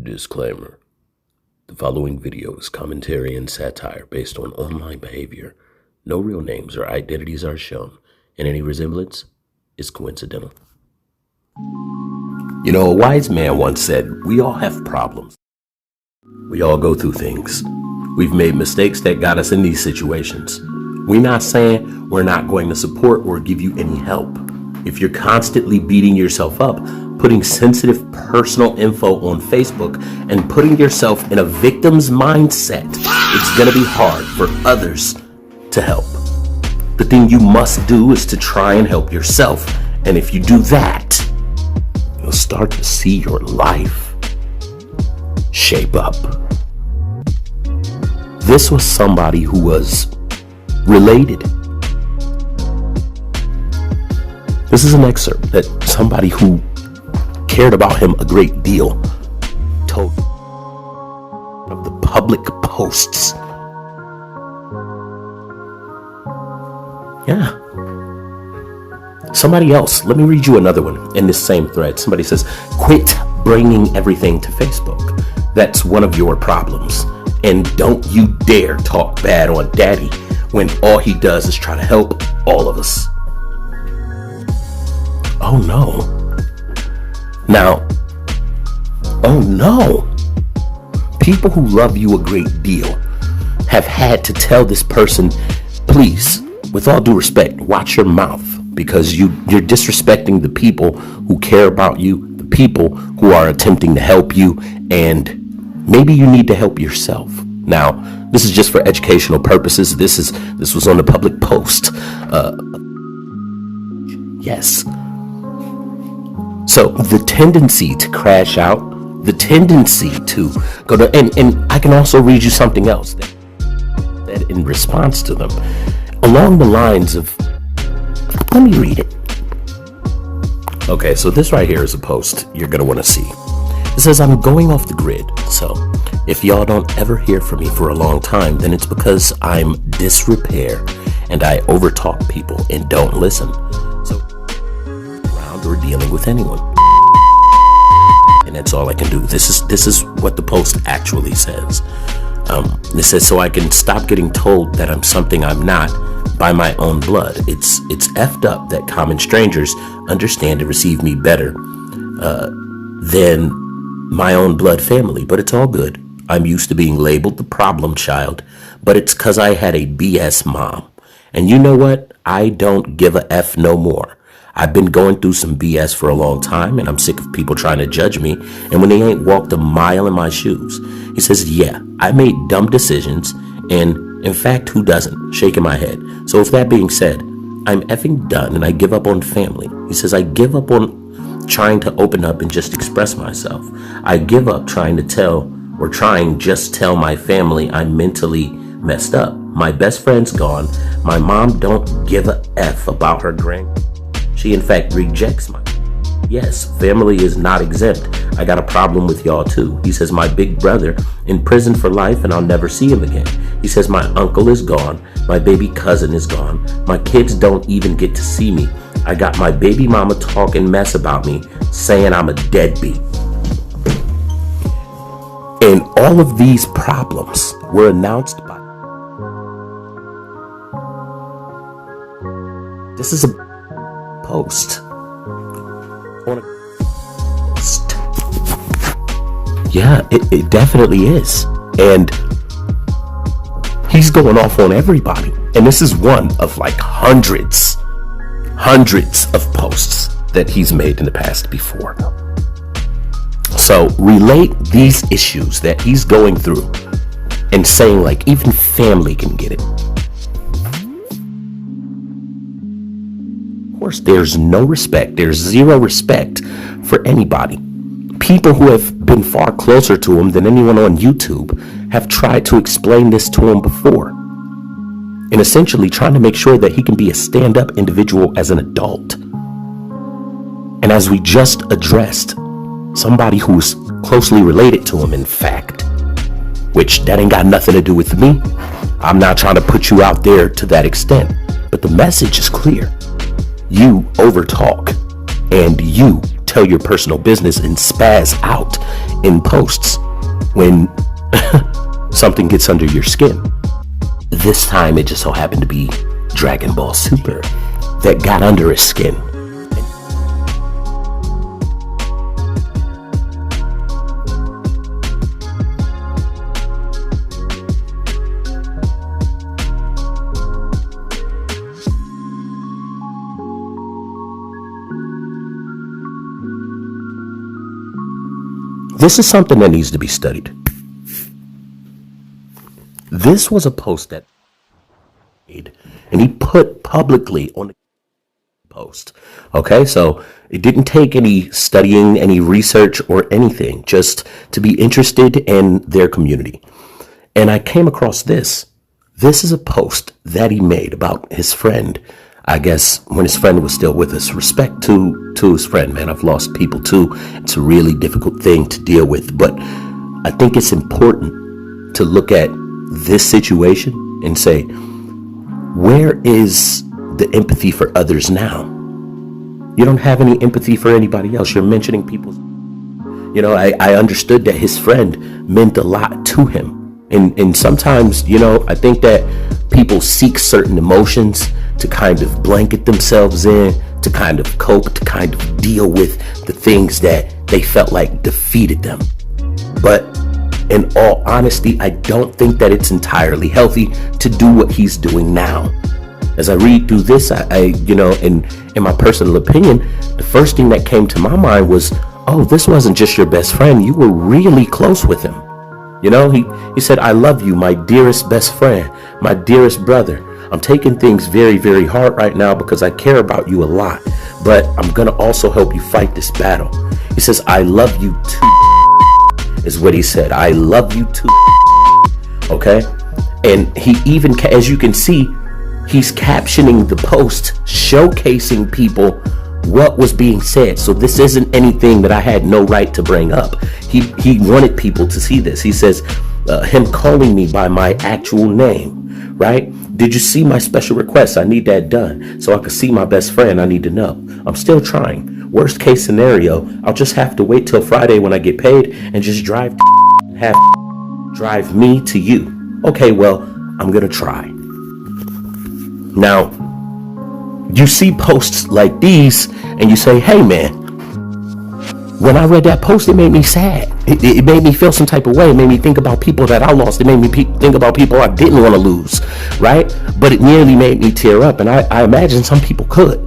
Disclaimer. The following video is commentary and satire based on online behavior. No real names or identities are shown, and any resemblance is coincidental. You know, a wise man once said, we all have problems. We all go through things. We've made mistakes that got us in these situations. We're not saying we're not going to support or give you any help. If you're constantly beating yourself up, putting sensitive personal info on Facebook, and putting yourself in a victim's mindset, it's going to be hard for others to help. The thing you must do is to try and help yourself. And if you do that, you'll start to see your life shape up. This was somebody who was related. This is an excerpt that somebody who cared about him a great deal told of the public posts. Yeah. Somebody else, let me read you another one in this same thread. Somebody says, quit bringing everything to Facebook. That's one of your problems. And don't you dare talk bad on Daddy when all he does is try to help all of us. Oh no. Now, oh no. People who love you a great deal have had to tell this person, please, with all due respect, watch your mouth, because you're disrespecting the people who care about you, the people who are attempting to help you, and maybe you need to help yourself. Now, this is just for educational purposes. This was on the public post. Yes. So the tendency to crash out, the tendency to go to, and I can also read you something else that in response to them, along the lines of, let me read it. Okay, so this right here is a post you're going to want to see. It says, I'm going off the grid. So if y'all don't ever hear from me for a long time, then it's because I'm disrepair and I overtalk people and don't listen. So around or dealing with anyone. And that's all I can do. This is what the post actually says. It says, so I can stop getting told that I'm something I'm not by my own blood. It's effed up that common strangers understand and receive me better than my own blood family, but it's all good. I'm used to being labeled the problem child, but it's because I had a BS mom. And you know what? I don't give a F no more. I've been going through some BS for a long time, and I'm sick of people trying to judge me, and when they ain't walked a mile in my shoes. He says, yeah, I made dumb decisions, and in fact, who doesn't? Shaking my head. So with that being said, I'm effing done, and I give up on family. He says, I give up on trying to open up and just express myself. I give up trying just tell my family I'm mentally messed up. My best friend's gone. My mom don't give a F about her grand. She in fact rejects my. Yes, family is not exempt. I got a problem with y'all too. He says my big brother in prison for life and I'll never see him again. He says my uncle is gone. My baby cousin is gone. My kids don't even get to see me. I got my baby mama talking mess about me, saying I'm a deadbeat. And all of these problems were announced by. This is a post. On a post. Yeah, it definitely is. And he's going off on everybody. And this is one of like hundreds of posts that he's made in the past before. So relate these issues that he's going through and saying like even family can get it. Of course, there's no respect. There's zero respect for anybody. People who have been far closer to him than anyone on YouTube have tried to explain this to him before. And essentially trying to make sure that he can be a stand-up individual as an adult. And as we just addressed, somebody who's closely related to him, in fact, which that ain't got nothing to do with me. I'm not trying to put you out there to that extent, but the message is clear. You overtalk and you tell your personal business and spaz out in posts when something gets under your skin. This time it just so happened to be Dragon Ball Super that got under his skin. This is something that needs to be studied. This was a post that made, and he put publicly on the post. Okay, so it didn't take any studying, any research, or anything, just to be interested in their community. And I came across this. This is a post that he made about his friend. I guess when his friend was still with us. Respect to his friend, man. I've lost people too. It's a really difficult thing to deal with, but I think it's important to look at this situation and say, where is the empathy for others now? You don't have any empathy for anybody else. You're mentioning people. I understood that his friend meant a lot to him. And sometimes, I think that people seek certain emotions to kind of blanket themselves in, to kind of cope, to kind of deal with the things that they felt like defeated them. But in all honesty, I don't think that it's entirely healthy to do what he's doing now. As I read through this, in my personal opinion, the first thing that came to my mind was, oh, this wasn't just your best friend. You were really close with him. He said, I love you, my dearest best friend, my dearest brother. I'm taking things very, very hard right now because I care about you a lot, but I'm going to also help you fight this battle. He says, I love you too, is what he said. I love you too. Okay. And he even, as you can see, he's captioning the post, showcasing people what was being said. So this isn't anything that I had no right to bring up. He wanted people to see this. He says, him calling me by my actual name, right? Did you see my special request? I need that done so I can see my best friend. I need to know. I'm still trying. Worst case scenario, I'll just have to wait till Friday when I get paid and just drive me to you. Okay, well, I'm going to try. Now, you see posts like these and you say, hey, man, when I read that post, it made me sad. It made me feel some type of way. It made me think about people that I lost. It made me think about people I didn't want to lose, right? But it nearly made me tear up. And I imagine some people could.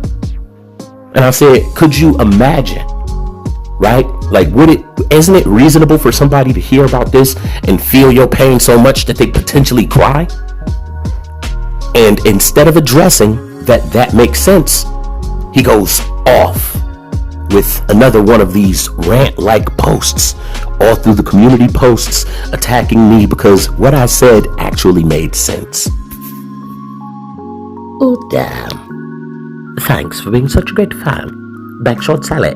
And I said, could you imagine, right? Like, isn't it reasonable for somebody to hear about this and feel your pain so much that they potentially cry? And instead of addressing that makes sense, he goes off with another one of these rant-like posts all through the community posts, attacking me because what I said actually made sense. Oh, damn. Thanks for being such a great fan. Backshot Sally.